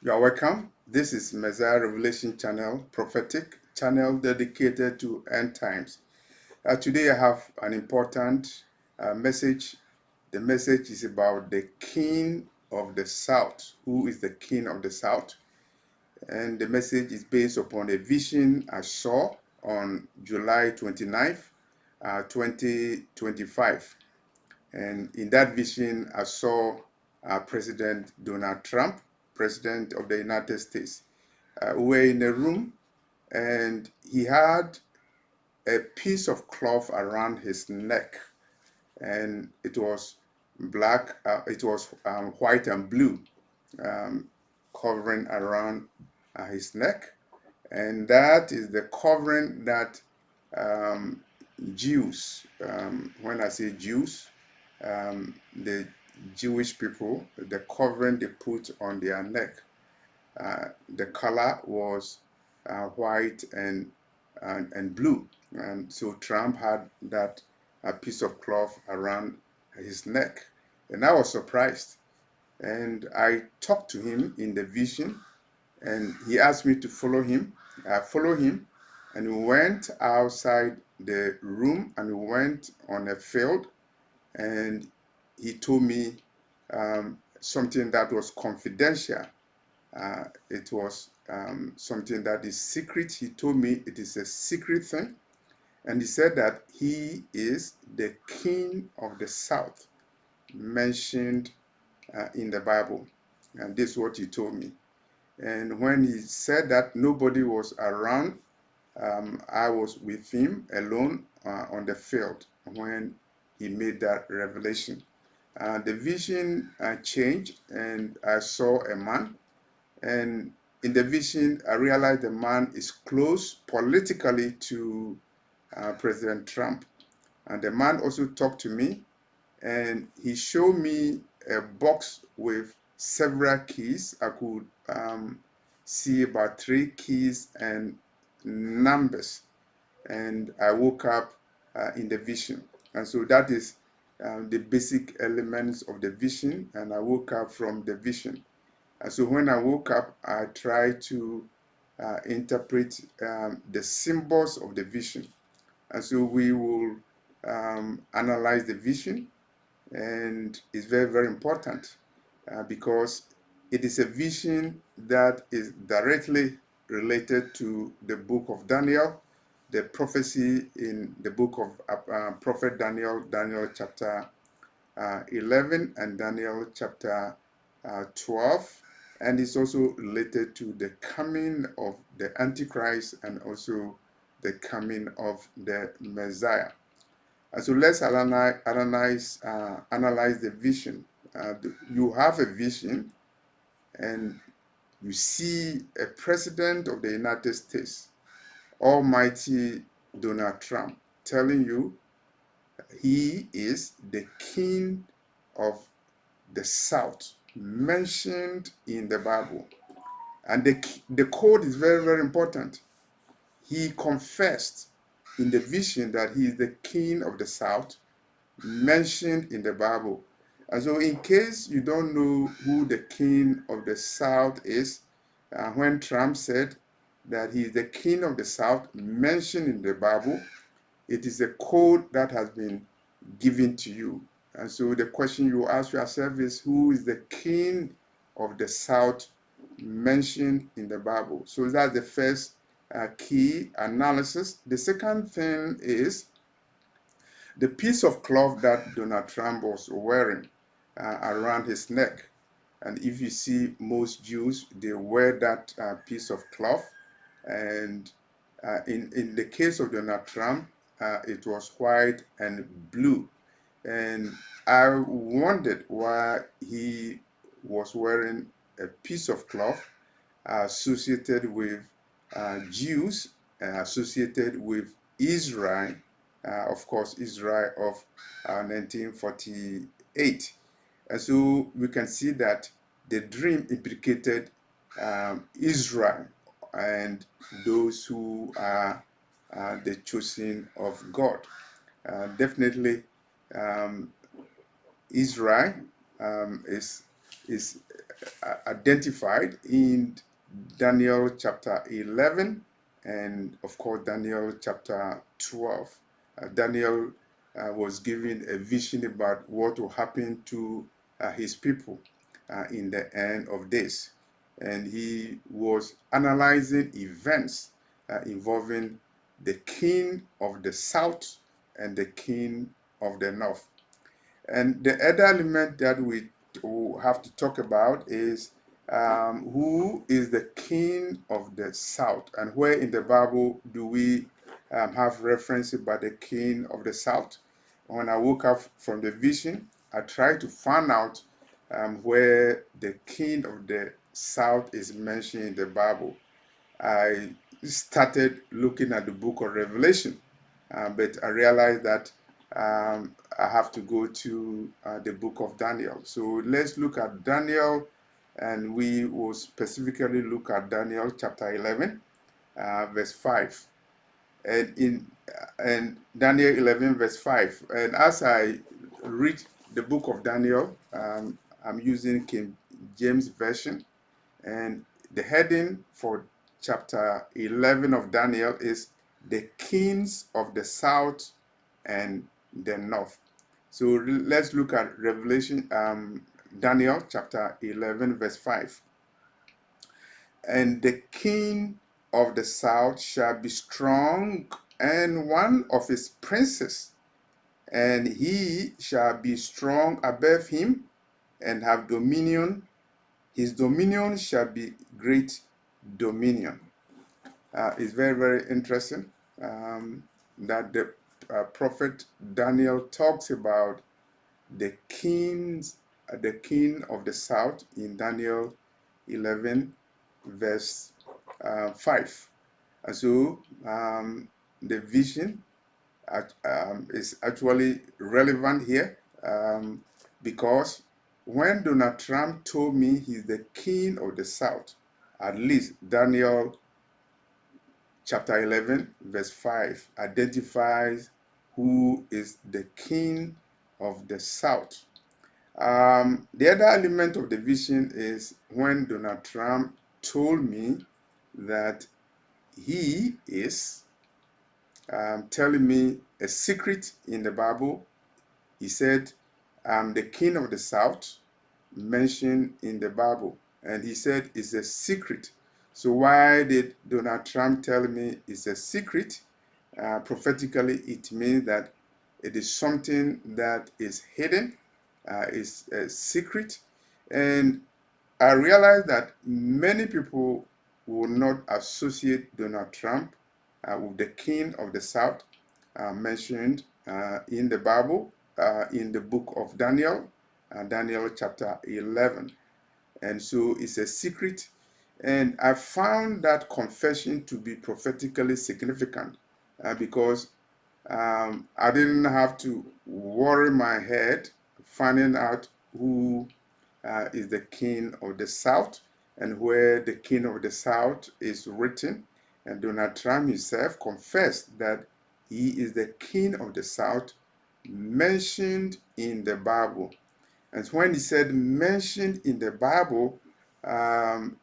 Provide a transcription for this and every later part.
You are welcome. This is Messiah Revelation Channel, prophetic channel dedicated to end times. Today I have an important message. The message is about the King of the South. Who is the King of the South? And the message is based upon a vision I saw on July 29th, 2025. And in that vision, I saw President Donald Trump, President of the United States. We were in a room and he had a piece of cloth around his neck, and it was black, it was white and blue, um, covering around his neck. And that is the covering that um, Jews, when I say Jews, the Jewish people, the covering they put on their neck, the color was white and blue. And so Trump had that piece of cloth around his neck. And I was surprised. And I talked to him in the vision, and he asked me to follow him. I followed him, and we went outside the room and we went on a field, and he told me something that was confidential. It was something that is secret. He told me it is a secret thing, and he said that he is the King of the South mentioned in the Bible, and this is what he told me. And when he said that, nobody was around. I was with him alone on the field when he made that revelation. The vision changed, and I saw a man. And in the vision, I realized the man is close politically to President Trump. And the man also talked to me, and he showed me a box with several keys. I could see about 3 keys and numbers. And I woke up in the vision. And so that is the basic elements of the vision. And I woke up from the vision. And so when I woke up, I tried to interpret the symbols of the vision. And so we will analyze the vision, and it's very, very important because it is a vision that is directly related to the book of Daniel, the prophecy in the book of Prophet Daniel, Daniel chapter 11 and Daniel chapter 12. And it's also related to the coming of the Antichrist and also the coming of the Messiah. And so let's analyze the vision. You have a vision, and you see a president of the United States, Almighty Donald Trump, telling you he is the king of the South, mentioned in the Bible. And the code is very, very important. He confessed in the vision that he is the king of the South, mentioned in the Bible. And so, in case you don't know who the king of the South is, when Trump said that he is the king of the South, mentioned in the Bible, it is a code that has been given to you. And so, the question you ask yourself is, who is the king of the South mentioned in the Bible? So, that's the first key analysis. The second thing is the piece of cloth that Donald Trump was wearing around his neck. And if you see most Jews, they wear that piece of cloth. And in the case of Donald Trump, it was white and blue. And I wondered why he was wearing a piece of cloth associated with Jews, associated with Israel, of course, Israel of 1948. And so we can see that the dream implicated Israel and those who are the chosen of God. Definitely, Israel is identified in Daniel chapter 11 and, of course, Daniel chapter 12. Daniel was given a vision about what will happen to his people in the end of days. And he was analyzing events involving the king of the south and the king of the north. And the other element that we have to talk about is who is the king of the south, and where in the Bible do we have reference about the king of the south? When I woke up from the vision, I tried to find out where the king of the south is mentioned in the Bible. I started looking at the book of Revelation, but I realized that I have to go to the book of Daniel. So let's look at Daniel, and we will specifically look at Daniel chapter 11, verse 5. And Daniel 11, verse 5. And as I read the book of Daniel, I'm using King James Version, and the heading for chapter 11 of Daniel is the kings of the south and the north. So let's look at Daniel chapter 11, verse 5. And the king of the south shall be strong, and one of his princes, and he shall be strong above him, and have dominion. His dominion shall be great dominion. It's very, very interesting that the prophet Daniel talks about the the king of the south in Daniel 11, verse 5. And so the vision is actually relevant here because when Donald Trump told me he's the king of the south, at least Daniel chapter 11, verse 5 identifies who is the king of the south. The other element of the vision is when Donald Trump told me that he is telling me a secret in the Bible. He said, I'm the king of the south mentioned in the Bible. And he said it's a secret. So why did Donald Trump tell me it's a secret? Prophetically, it means that it is something that is hidden, is a secret. And I realized that many people will not associate Donald Trump with the king of the south mentioned in the Bible, in the book of Daniel, Daniel chapter 11. And so it's a secret. And I found that confession to be prophetically significant because I didn't have to worry my head finding out who is the king of the south and where the king of the south is written. And Donald Trump himself confessed that he is the king of the south mentioned in the Bible. And when he said mentioned in the Bible,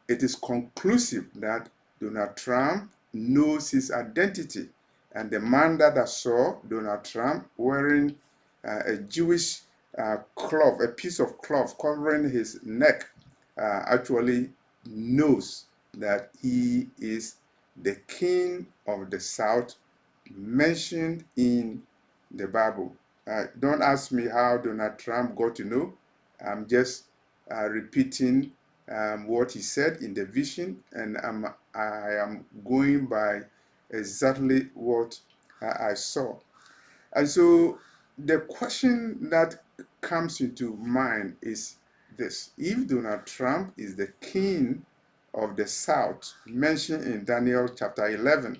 it is conclusive that Donald Trump knows his identity. And the man that I saw Donald Trump wearing a Jewish cloth, a piece of cloth covering his neck, actually knows that he is the king of the south mentioned in the Bible. Don't ask me how Donald Trump got to know. I'm just repeating what he said in the vision, and I am going by exactly what I saw. And so the question that comes into mind is this: if Donald Trump is the king of the south mentioned in Daniel chapter 11,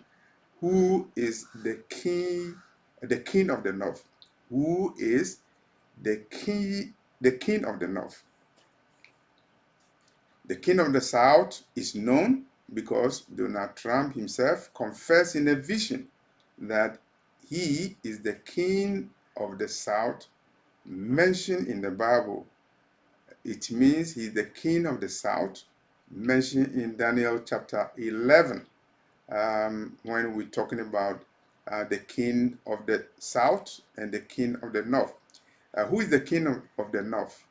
who is the king of the north? Who is the king of the north? The king of the south is known because Donald Trump himself confessed in a vision that he is the king of the south mentioned in the Bible. it means he's the king of the south, mentioned in Daniel chapter 11, when we're talking about the king of the south and the king of the north. Who is the king of the north?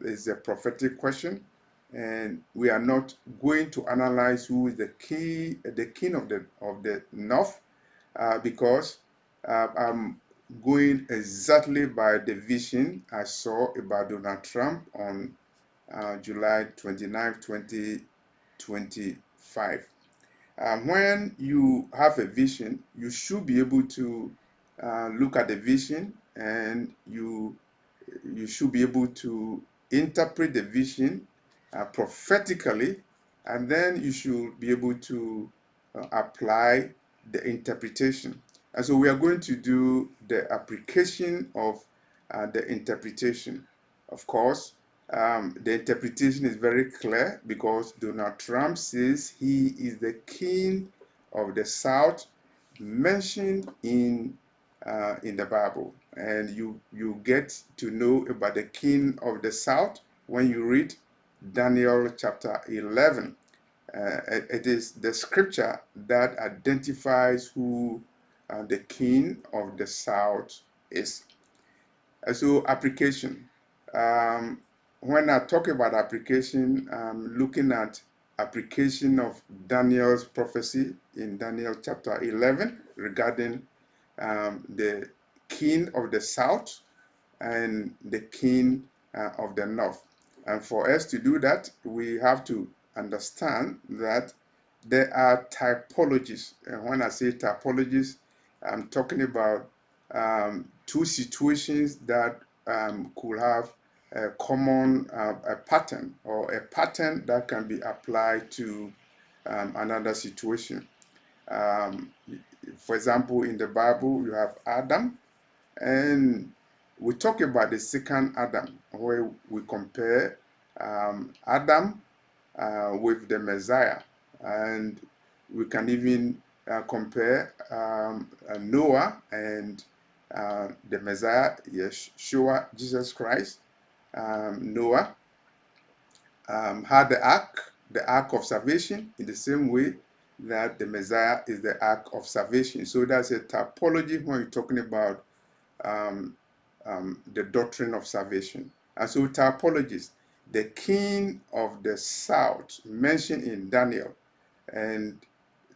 Is a prophetic question, and we are not going to analyze who is the king of the north, because I'm going exactly by the vision I saw about Donald Trump on July 29, 2025. When you have a vision, you should be able to look at the vision, and you should be able to interpret the vision prophetically, and then you should be able to apply the interpretation. And so we are going to do the application of the interpretation. Of course, the interpretation is very clear because Donald Trump says he is the king of the South mentioned in the Bible, and you get to know about the king of the South when you read Daniel chapter 11. It is the scripture that identifies who the king of the South is. So application. Um, when I talk about application, I'm looking at application of Daniel's prophecy in Daniel chapter 11 regarding the king of the south and the king of the north. And for us to do that, we have to understand that there are typologies. And when I say typologies, I'm talking about two situations that could have a common a pattern, or a pattern that can be applied to another situation. Um, for example, in the Bible, you have Adam, and we talk about the second Adam, where we compare Adam with the Messiah. And we can even compare Noah and the Messiah, Yeshua, Jesus Christ. Noah had the ark of salvation, in the same way that the Messiah is the ark of salvation. So that's a typology when you're talking about the doctrine of salvation. And so typologies, the king of the south mentioned in Daniel, and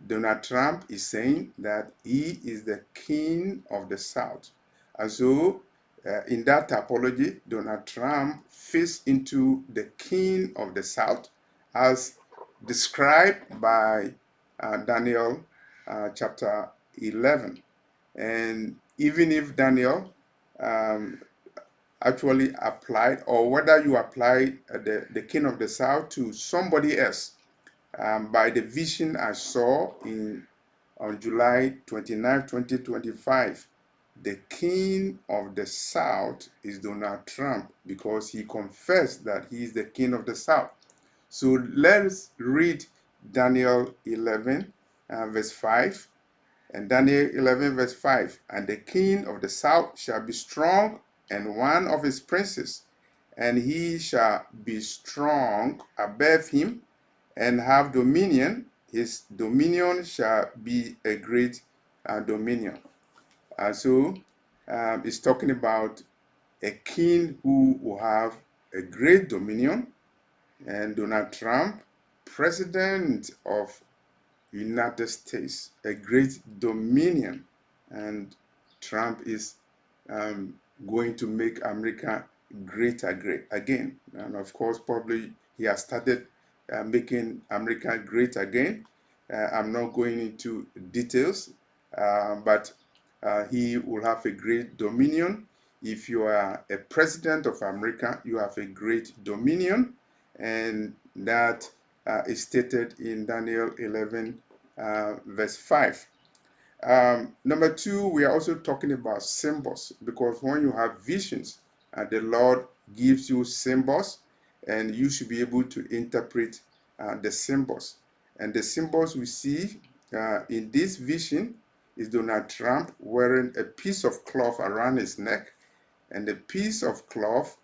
Donald Trump is saying that he is the king of the south. And so in that typology, Donald Trump fits into the king of the south as described by Daniel chapter 11. And even if Daniel actually applied, or whether you apply the king of the south to somebody else, by the vision I saw on July 29, 2025, the king of the south is Donald Trump, because he confessed that he is the king of the south. So let's read Daniel 11, verse 5. And Daniel 11, verse 5, and the king of the south shall be strong, and one of his princes, and he shall be strong above him, and have dominion. His dominion shall be a great dominion. So it's talking about a king who will have a great dominion, and Donald Trump, president of United States, a great dominion, and Trump is going to make America great again. And of course, probably he has started making America great again. I'm not going into details, but he will have a great dominion. If you are a president of America, you have a great dominion, and that is stated in Daniel 11, verse 5. Number two, we are also talking about symbols, because when you have visions, the Lord gives you symbols, and you should be able to interpret the symbols. And the symbols we see in this vision is Donald Trump wearing a piece of cloth around his neck, and the piece of cloth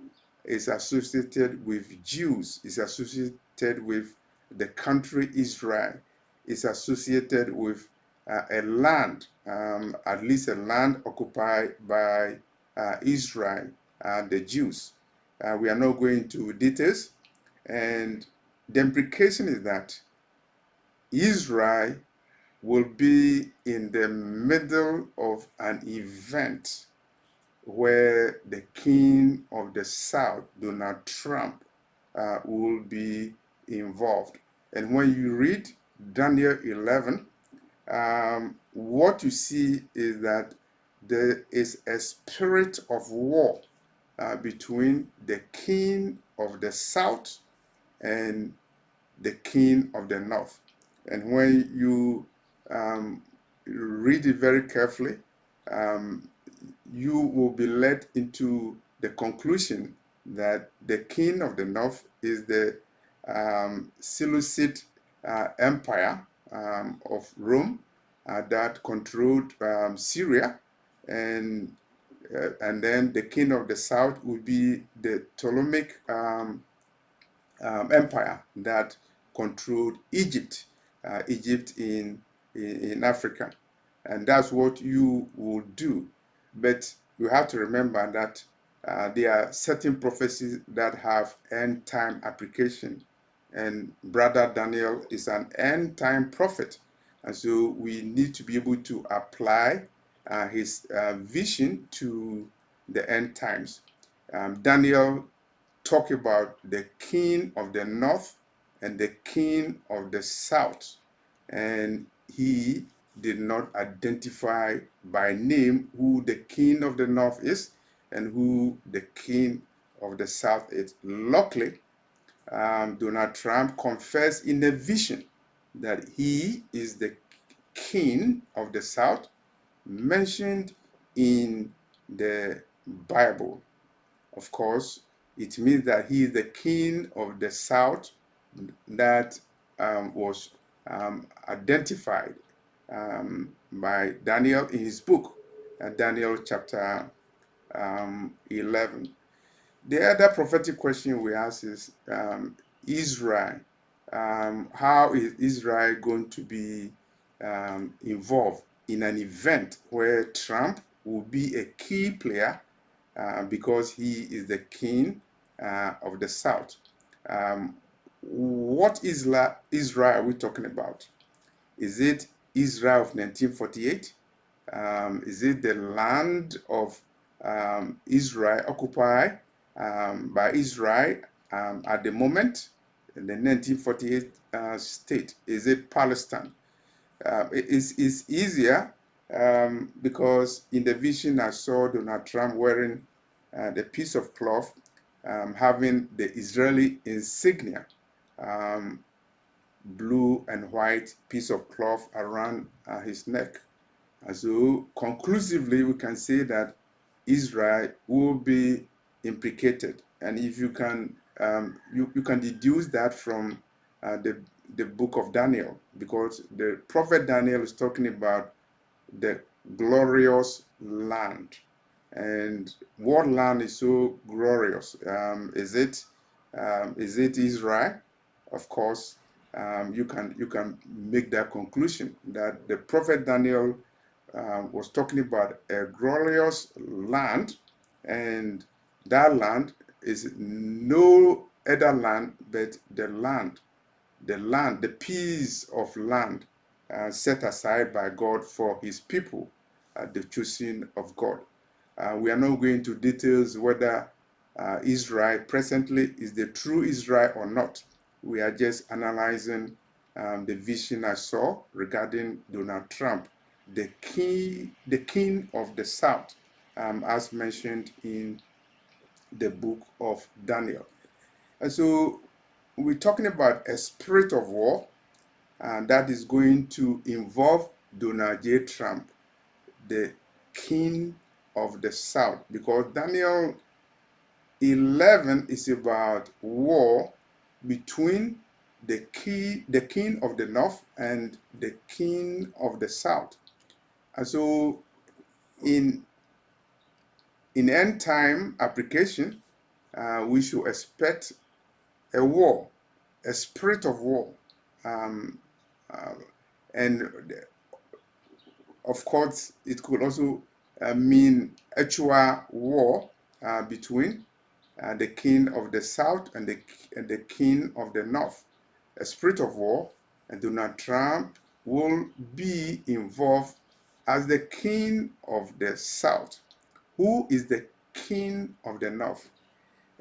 is associated with Jews, is associated with the country Israel, is associated with a land, at least a land occupied by Israel and the Jews. We are not going into details, and the implication is that Israel will be in the middle of an event where the king of the South, Donald Trump, will be involved. And when you read Daniel 11, what you see is that there is a spirit of war between the king of the South and the king of the North. And when you read it very carefully, um, you will be led into the conclusion that the king of the north is the Seleucid Empire of Rome that controlled Syria, and then the king of the south would be the Ptolemaic empire that controlled Egypt, Egypt in Africa. And that's what you will do. But you have to remember that there are certain prophecies that have end time application. And Brother Daniel is an end time prophet. And so we need to be able to apply his vision to the end times. Daniel talk about the king of the north and the king of the south, and he did not identify by name who the king of the north is and who the king of the south is. Luckily, Donald Trump confessed in a vision that he is the king of the south mentioned in the Bible. Of course, it means that he is the king of the south that was identified by Daniel in his book, Daniel chapter 11. The other prophetic question we ask is Israel. How is Israel going to be involved in an event where Trump will be a key player because he is the king of the south? What Israel are we talking about? Is it Israel of 1948? Is it the land of Israel occupied by Israel at the moment in the 1948 state? Is it Palestine? It's easier because in the vision I saw Donald Trump wearing the piece of cloth having the Israeli insignia, blue and white piece of cloth around his neck. And so conclusively, we can say that Israel will be implicated. And if you can, you can deduce that from the book of Daniel, because the prophet Daniel is talking about the glorious land. And what land is so glorious? Is it Israel? Of course, you can make that conclusion that the prophet Daniel was talking about a glorious land, and that land is no other land but the piece of land set aside by God for his people, the choosing of God. We are not going into details whether Israel presently is the true Israel or not. We are just analyzing the vision I saw regarding Donald Trump, the king of the South, as mentioned in the book of Daniel. And so we're talking about a spirit of war, and that is going to involve Donald J. Trump, the king of the South, because Daniel 11 is about war between the king of the North and the king of the South. And so in end time application, we should expect a war, a spirit of war. Um, uh, and of course, it could also mean actual war between the king of the south and the king of the north. A spirit of war, and Donald Trump will be involved as the king of the south. Who is the king of the north?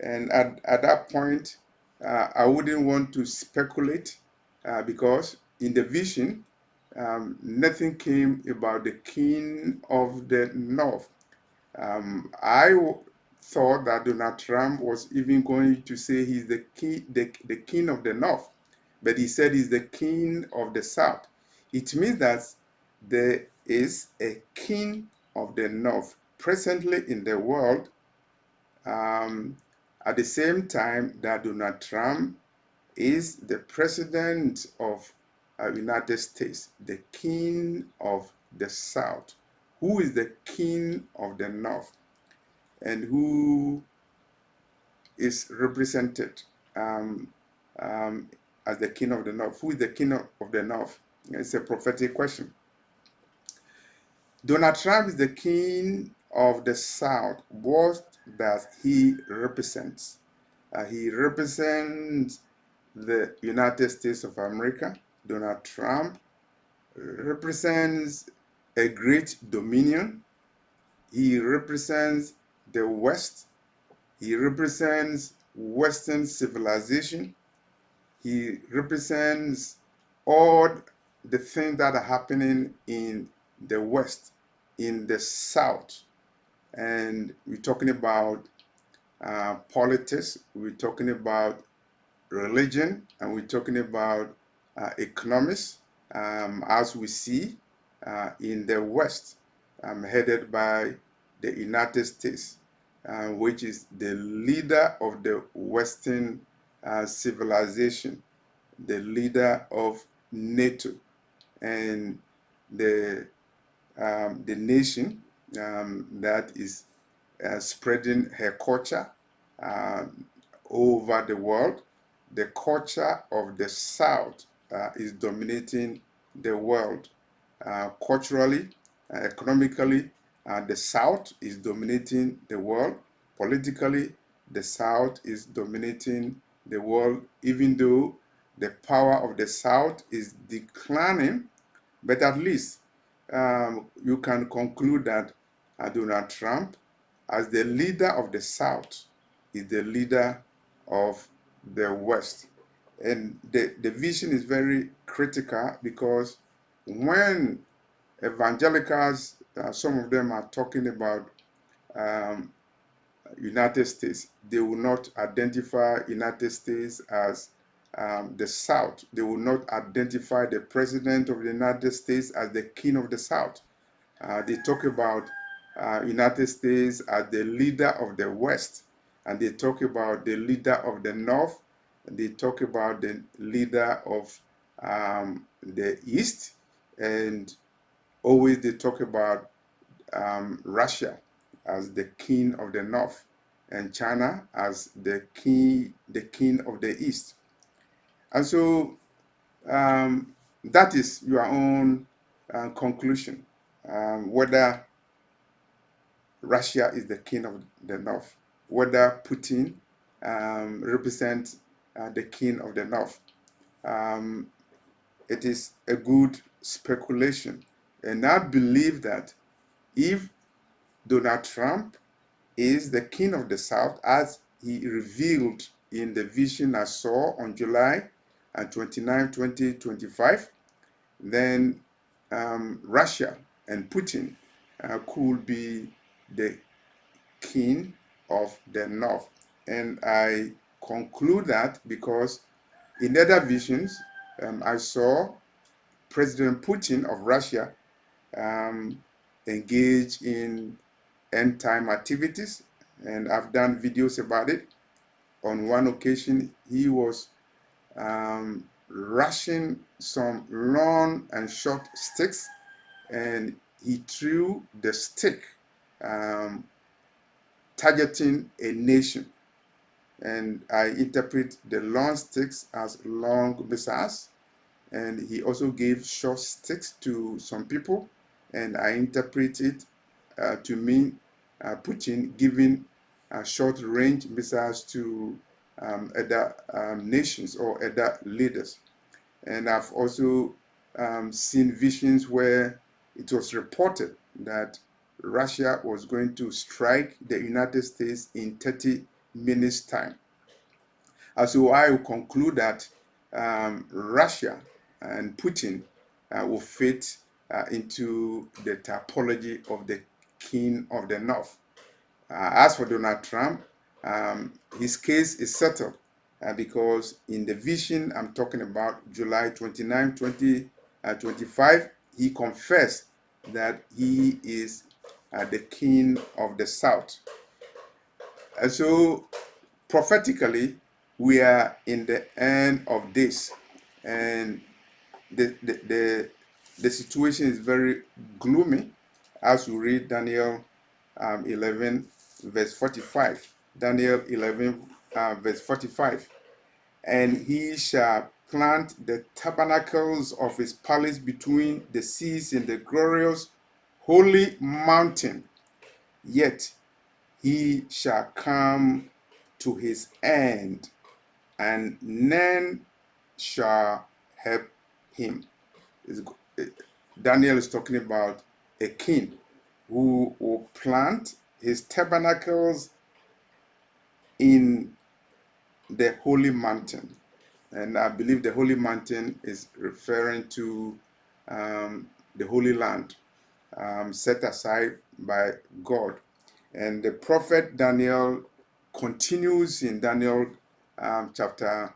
And at that point, I wouldn't want to speculate because in the vision, nothing came about the king of the north. I thought that Donald Trump was even going to say he's the king of the north, but he said he's the king of the south. It means that there is a king of the north presently in the world, um, at the same time that Donald Trump is the president of United States, the king of the south. Who is the king of the north? And who is represented um, um, as the king of the north? Who is the king of the north? It's a prophetic question. Donald Trump is the king of the south. What does he represent? He represents the United States of America. Donald Trump represents a great dominion. He represents the West. He represents Western civilization. He represents all the things that are happening in the West, in the South. And we're talking about politics, we're talking about religion, and we're talking about economics, as we see in the West, headed by the United States, which is the leader of the Western civilization, the leader of NATO, and the nation that is spreading her culture uh, over the world. The culture of the South is dominating the world. Culturally, economically, the South is dominating the world. Politically, the South is dominating the world, even though the power of the South is declining. But at least you can conclude that Donald Trump, as the leader of the South, is the leader of the West. And the vision is very critical because when evangelicals, some of them are talking about um, United States, they will not identify United States as the South. They will not identify the President of the United States as the King of the South. They talk about United States as the leader of the West, and they talk about the leader of the North, and they talk about the leader of the East, and always they talk about Russia as the king of the North, and China as the king of the East. And so that is your own conclusion, whether Russia is the king of the North, whether Putin represents the king of the North. Um, it is a good speculation. And I believe that if Donald Trump is the king of the South, as he revealed in the vision I saw on July 29, 2025, then Russia and Putin could be the king of the North. And I conclude that because in other visions, I saw President Putin of Russia um, engage in end time activities, and I've done videos about it. On one occasion, he was rushing some long and short sticks, and he threw the stick um, targeting a nation. and I interpret the long sticks as long missiles, and he also gave short sticks to some people, and I interpret it to mean Putin giving short range missiles to other nations or other leaders. And I've also seen visions where it was reported that Russia was going to strike the United States in 30 minutes time. So I will conclude that Russia and Putin will fit into the typology of the king of the north. As for Donald Trump, his case is settled because in the vision I'm talking about, July 29, 2025, he confessed that he is the king of the south. And so prophetically, we are in the end of this, and the situation is very gloomy as we read Daniel 11 verse 45. Daniel 11 verse 45. And he shall plant the tabernacles of his palace between the seas in the glorious holy mountain, yet he shall come to his end, and none shall help him. Daniel is talking about a king who will plant his tabernacles in the holy mountain. And I believe the holy mountain is referring to the Holy Land set aside by God. And the prophet Daniel continues in Daniel chapter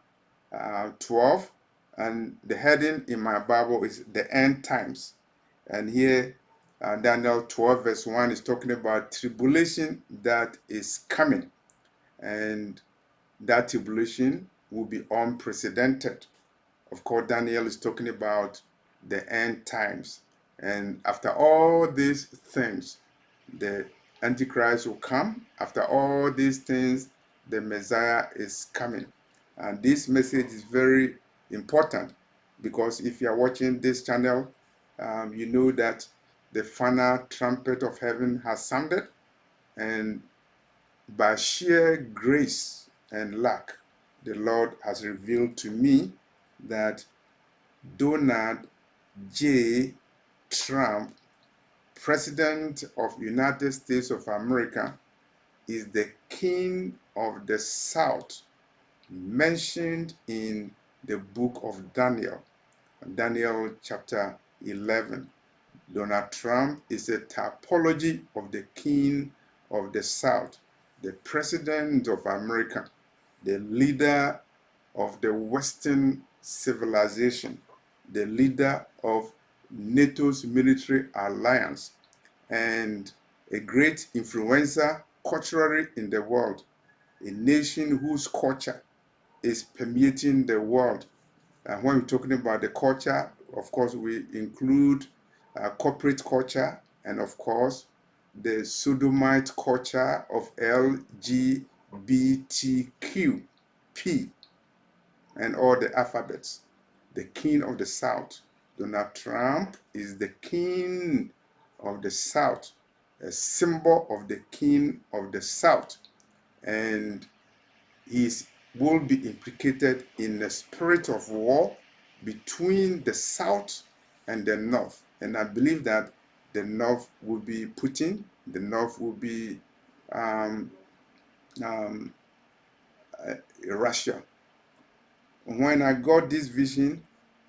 12, and the heading in my Bible is the end times. And here, Daniel 12, verse 1 is talking about tribulation that is coming, and that tribulation will be unprecedented. Of course, Daniel is talking about the end times. And after all these things, the Antichrist will come. After all these things, the Messiah is coming. And this message is very important because if you are watching this channel, you know that the final trumpet of heaven has sounded, and by sheer grace and luck, the Lord has revealed to me that Donald J. Trump, President of United States of America, is the king of the South mentioned in the book of Daniel, Daniel chapter 11. Donald Trump is a typology of the king of the South, the president of America, the leader of the Western civilization, the leader of NATO's military alliance, and a great influencer culturally in the world, a nation whose culture is permeating the world. And when we're talking about the culture, of course, we include corporate culture and, of course, the sodomite culture of LGBTQP and all the alphabets. The king of the South, Donald Trump, is the king of the South, a symbol of the king of the South. And he will be implicated in a spirit of war between the South and the North. And I believe that the North will be Putin, the North will be um, um, Russia. When I got this vision,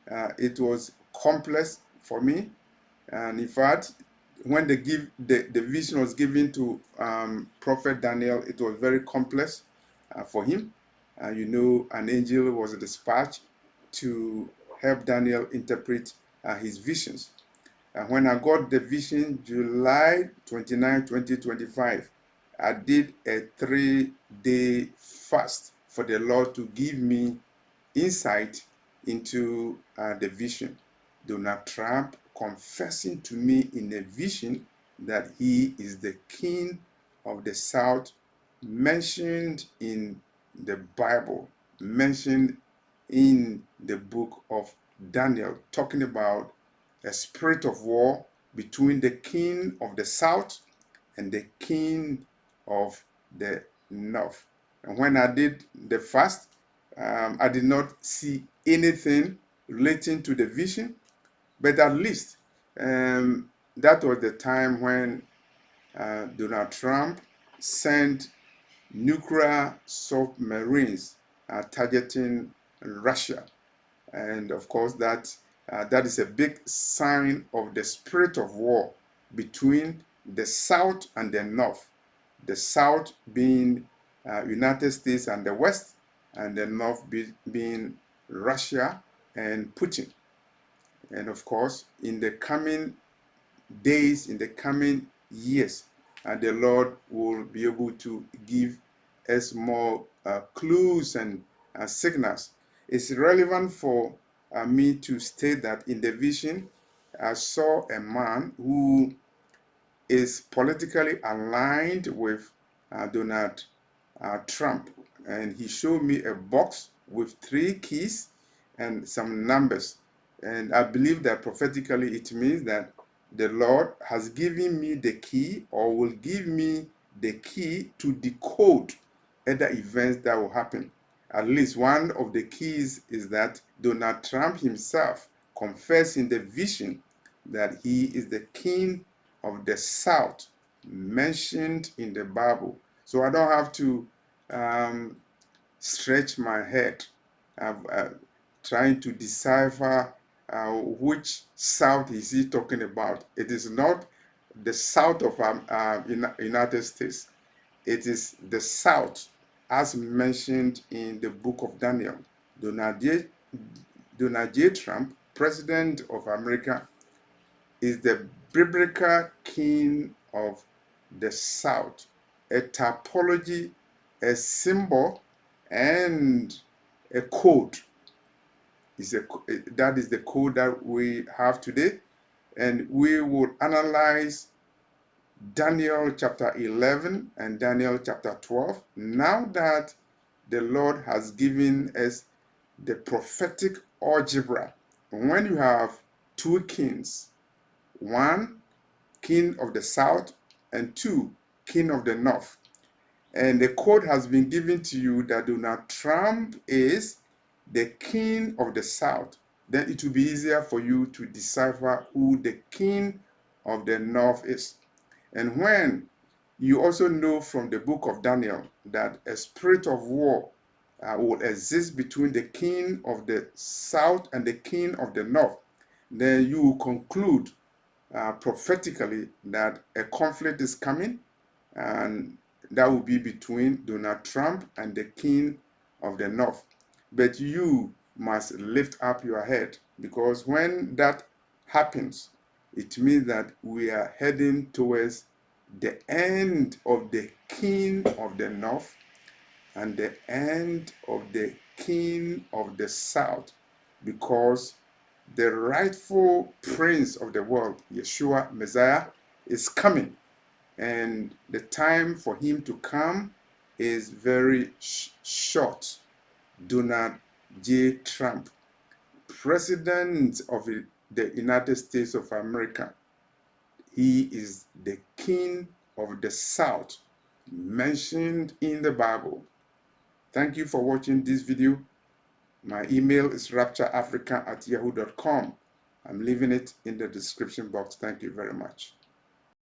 it was complex for me. And in fact, when the vision was given to Prophet Daniel, it was very complex for him. You know, an angel was dispatched to help Daniel interpret his visions. And when I got the vision, July 29, 2025, I did a 3-day fast for the Lord to give me insight into the vision. Donald Trump confessing to me in a vision that he is the king of the South, mentioned in the Bible, mentioned in the book of Daniel, talking about a spirit of war between the king of the south and the king of the north. And when I did the fast, I did not see anything relating to the vision, but at least that was the time when Donald Trump sent nuclear submarines targeting Russia. And of course, that is a big sign of the spirit of war between the South and the North. The South being United States and the West, and the North being Russia and Putin. And of course, in the coming days, in the coming years, and the Lord will be able to give us more clues and signals. It's relevant for me to state that in the vision, I saw a man who is politically aligned with Donald Trump, and he showed me a box with 3 keys and some numbers. And I believe that prophetically it means that the Lord has given me the key, or will give me the key to decode other events that will happen. At least one of the keys is that Donald Trump himself confessed in the vision that he is the king of the south mentioned in the Bible. So I don't have to stretch my head trying to decipher which south is he talking about. It is not the south of United States. It is the south as mentioned in the book of Daniel. Donald J. Trump, President of America, is the biblical king of the south, a typology, a symbol, and a code. That is the code that we have today. And we will analyze Daniel chapter 11 and Daniel chapter 12. Now that the Lord has given us the prophetic algebra, when you have 2 kings, 1 king of the south and 2 king of the north, and the code has been given to you that Donald Trump is the king of the south, then it will be easier for you to decipher who the king of the north is. And when you also know from the book of Daniel that a spirit of war will exist between the king of the south and the king of the north, then you will conclude prophetically that a conflict is coming, and that will be between Donald Trump and the king of the north. But you must lift up your head, because when that happens, it means that we are heading towards the end of the king of the north and the end of the king of the south, because the rightful prince of the world, Yeshua Messiah, is coming, and the time for him to come is very short. Donald J. Trump, President of the United States of America, he is the king of the south mentioned in the Bible. Thank you for watching this video. My email is raptureafrica@yahoo.com. I'm leaving it in the description box. Thank you very much.